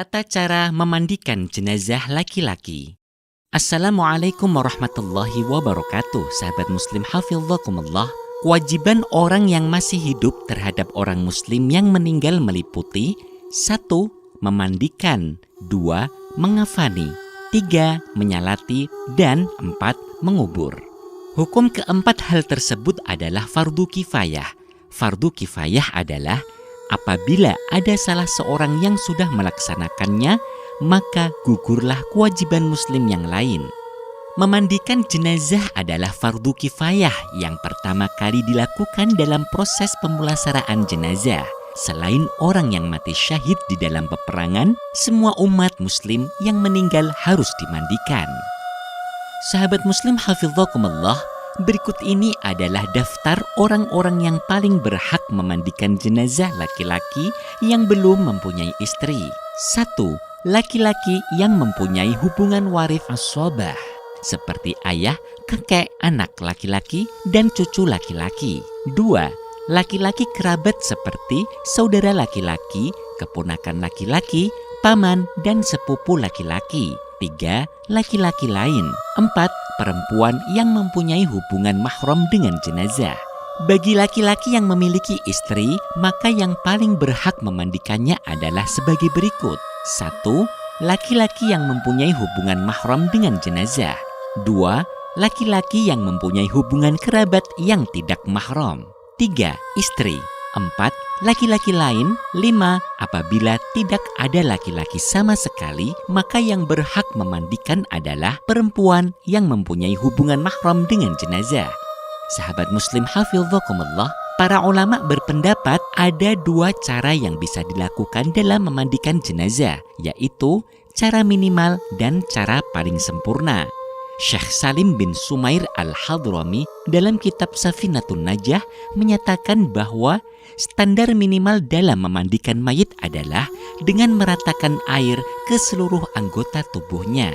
Tata cara memandikan jenazah laki-laki. Assalamualaikum warahmatullahi wabarakatuh. Sahabat muslim hafizakumullah. Kewajiban orang yang masih hidup terhadap orang muslim yang meninggal meliputi 1. Memandikan, 2. Mengafani, 3. Menyalati, dan 4. Mengubur. Hukum keempat hal tersebut adalah fardu kifayah. Fardu kifayah adalah apabila ada salah seorang yang sudah melaksanakannya, maka gugurlah kewajiban muslim yang lain. Memandikan jenazah adalah fardu kifayah yang pertama kali dilakukan dalam proses pemulasaraan jenazah. Selain orang yang mati syahid di dalam peperangan, semua umat muslim yang meninggal harus dimandikan. Sahabat muslim hafizakumullah, berikut ini adalah daftar orang-orang yang paling berhak memandikan jenazah laki-laki yang belum mempunyai istri. 1. Laki-laki yang mempunyai hubungan waris as-sobah, seperti ayah, kakek, anak laki-laki, dan cucu laki-laki. 2. Laki-laki kerabat seperti saudara laki-laki, keponakan laki-laki, paman, dan sepupu laki-laki. 3. Laki-laki lain. 4. Perempuan yang mempunyai hubungan mahram dengan jenazah. Bagi laki-laki yang memiliki istri, maka yang paling berhak memandikannya adalah sebagai berikut. 1. Laki-laki yang mempunyai hubungan mahram dengan jenazah. 2. Laki-laki yang mempunyai hubungan kerabat yang tidak mahram. 3. Istri. 4. Laki-laki lain. 5. Apabila tidak ada laki-laki sama sekali, maka yang berhak memandikan adalah perempuan yang mempunyai hubungan mahram dengan jenazah. Sahabat muslim hafizakumullah, para ulama berpendapat ada 2 cara yang bisa dilakukan dalam memandikan jenazah, yaitu cara minimal dan cara paling sempurna. Syekh Salim bin Sumair al-Hadrami dalam kitab Safinatun Najah menyatakan bahwa standar minimal dalam memandikan mayit adalah dengan meratakan air ke seluruh anggota tubuhnya.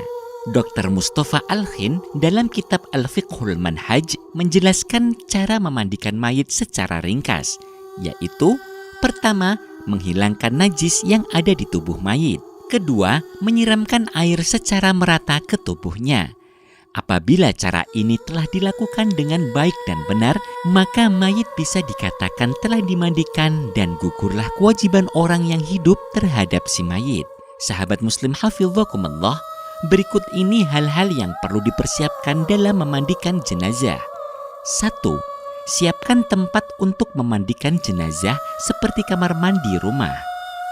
Dr. Mustafa Al-Khin dalam kitab Al-Fiqhul Manhaj menjelaskan cara memandikan mayit secara ringkas, yaitu pertama, menghilangkan najis yang ada di tubuh mayit. Kedua, menyiramkan air secara merata ke tubuhnya. Apabila cara ini telah dilakukan dengan baik dan benar, maka mayit bisa dikatakan telah dimandikan dan gugurlah kewajiban orang yang hidup terhadap si mayit. Sahabat muslim hafizakumullah, berikut ini hal-hal yang perlu dipersiapkan dalam memandikan jenazah. 1. Siapkan tempat untuk memandikan jenazah seperti kamar mandi rumah,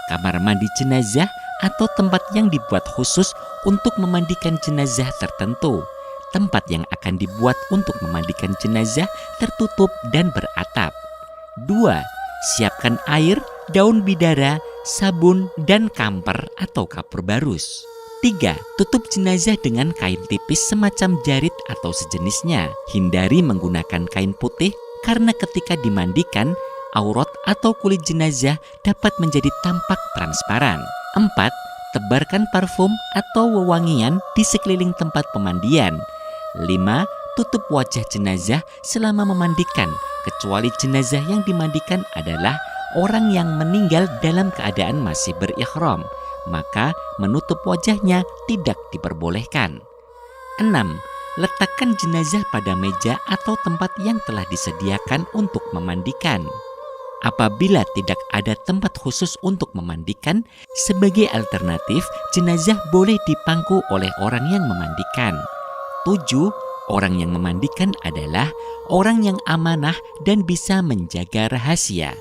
kamar mandi jenazah, atau tempat yang dibuat khusus untuk memandikan jenazah tertentu. Tempat yang akan dibuat untuk memandikan jenazah tertutup dan beratap. 2. Siapkan air, daun bidara, sabun, dan kamper atau kapur barus. 3. Tutup jenazah dengan kain tipis semacam jarit atau sejenisnya. Hindari menggunakan kain putih karena ketika dimandikan, aurat atau kulit jenazah dapat menjadi tampak transparan. 4. Tebarkan parfum atau wewangian di sekeliling tempat pemandian. 5. Tutup wajah jenazah selama memandikan, kecuali jenazah yang dimandikan adalah orang yang meninggal dalam keadaan masih berihram, maka menutup wajahnya tidak diperbolehkan. 6. Letakkan jenazah pada meja atau tempat yang telah disediakan untuk memandikan. Apabila tidak ada tempat khusus untuk memandikan, sebagai alternatif, jenazah boleh dipangku oleh orang yang memandikan. 7. Orang yang memandikan adalah orang yang amanah dan bisa menjaga rahasia.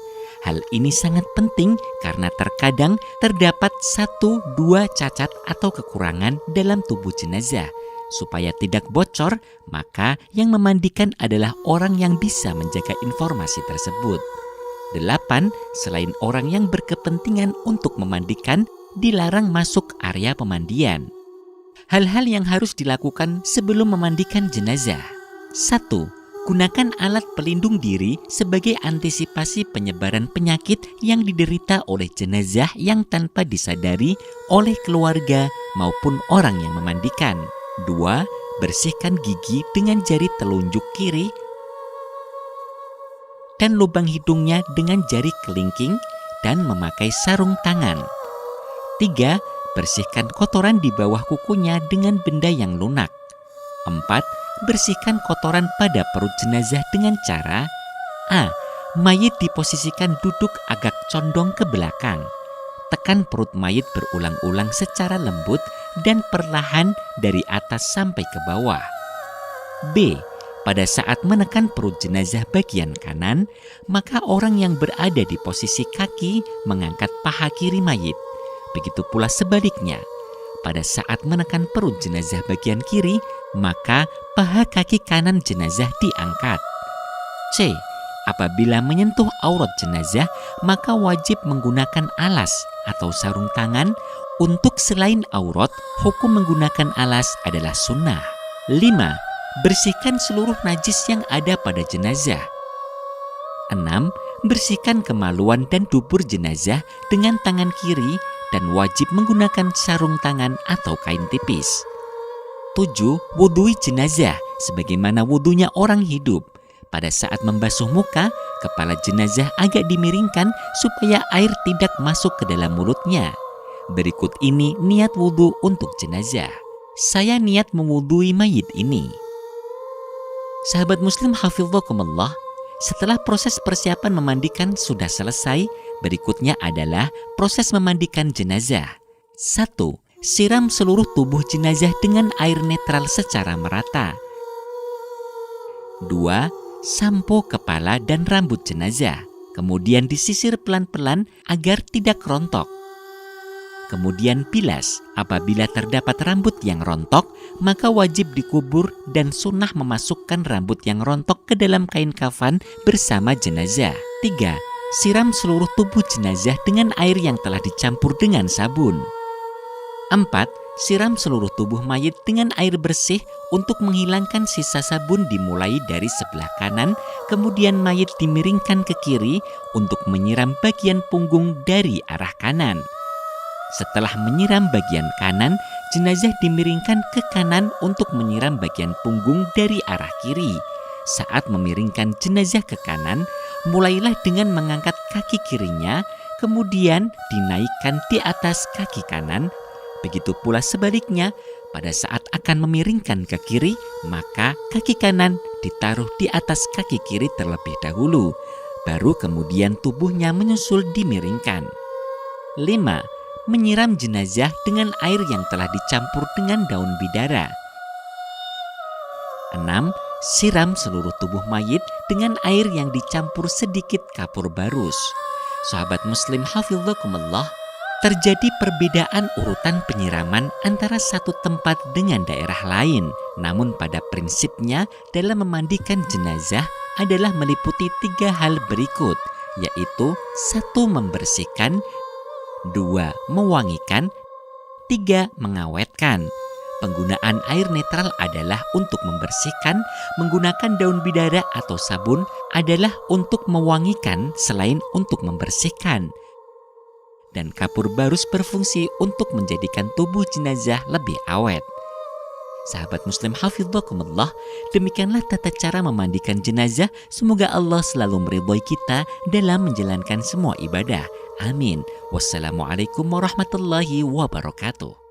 Hal ini sangat penting karena terkadang terdapat 1-2 cacat atau kekurangan dalam tubuh jenazah. Supaya tidak bocor, maka yang memandikan adalah orang yang bisa menjaga informasi tersebut. 8. Selain orang yang berkepentingan untuk memandikan, dilarang masuk area pemandian. Hal-hal yang harus dilakukan sebelum memandikan jenazah. 1. Gunakan alat pelindung diri sebagai antisipasi penyebaran penyakit yang diderita oleh jenazah yang tanpa disadari oleh keluarga maupun orang yang memandikan. 2. Bersihkan gigi dengan jari telunjuk kiri dan lubang hidungnya dengan jari kelingking dan memakai sarung tangan. 3. bersihkan kotoran di bawah kukunya dengan benda yang lunak. 4. Bersihkan kotoran pada perut jenazah dengan cara A. Mayit diposisikan duduk agak condong ke belakang. Tekan perut mayit berulang-ulang secara lembut dan perlahan dari atas sampai ke bawah. B. Pada saat menekan perut jenazah bagian kanan, maka orang yang berada di posisi kaki mengangkat paha kiri mayit. Begitu pula sebaliknya. Pada saat menekan perut jenazah bagian kiri, maka paha kaki kanan jenazah diangkat. C. Apabila menyentuh aurat jenazah, maka wajib menggunakan alas atau sarung tangan. Untuk selain aurat, hukum menggunakan alas adalah sunnah. 5. Bersihkan seluruh najis yang ada pada jenazah. 6. Bersihkan kemaluan dan dubur jenazah dengan tangan kiri dan wajib menggunakan sarung tangan atau kain tipis. 7. Wudhui jenazah sebagaimana wudhunya orang hidup. Pada saat membasuh muka, kepala jenazah agak dimiringkan supaya air tidak masuk ke dalam mulutnya. Berikut ini niat wudhu untuk jenazah. Saya niat mewudhui mayit ini. Sahabat muslim hafizakumullah, setelah proses persiapan memandikan sudah selesai, berikutnya adalah proses memandikan jenazah. 1. Siram seluruh tubuh jenazah dengan air netral secara merata. 2. Sampo kepala dan rambut jenazah, kemudian disisir pelan-pelan agar tidak rontok. Kemudian bilas. Apabila terdapat rambut yang rontok, maka wajib dikubur dan sunnah memasukkan rambut yang rontok ke dalam kain kafan bersama jenazah. 3. Siram seluruh tubuh jenazah dengan air yang telah dicampur dengan sabun. 4. Siram seluruh tubuh mayit dengan air bersih untuk menghilangkan sisa sabun dimulai dari sebelah kanan, kemudian mayit dimiringkan ke kiri untuk menyiram bagian punggung dari arah kanan. Setelah menyiram bagian kanan, jenazah dimiringkan ke kanan untuk menyiram bagian punggung dari arah kiri. Saat memiringkan jenazah ke kanan, mulailah dengan mengangkat kaki kirinya, kemudian dinaikkan di atas kaki kanan. Begitu pula sebaliknya, pada saat akan memiringkan ke kiri, maka kaki kanan ditaruh di atas kaki kiri terlebih dahulu, baru kemudian tubuhnya menyusul dimiringkan. 5. Menyiram jenazah dengan air yang telah dicampur dengan daun bidara. 6. Siram seluruh tubuh mayit dengan air yang dicampur sedikit kapur barus. Sahabat muslim hafizakumullah, terjadi perbedaan urutan penyiraman antara satu tempat dengan daerah lain. Namun pada prinsipnya dalam memandikan jenazah adalah meliputi 3 hal berikut, yaitu 1. Membersihkan, 2. Mewangikan, 3. Mengawetkan. Penggunaan air netral adalah untuk membersihkan, menggunakan daun bidara atau sabun adalah untuk mewangikan selain untuk membersihkan. Dan kapur barus berfungsi untuk menjadikan tubuh jenazah lebih awet. Sahabat muslim hafizakumullah, demikianlah tata cara memandikan jenazah. Semoga Allah selalu meridhoi kita dalam menjalankan semua ibadah. Amin. Wassalamualaikum warahmatullahi wabarakatuh.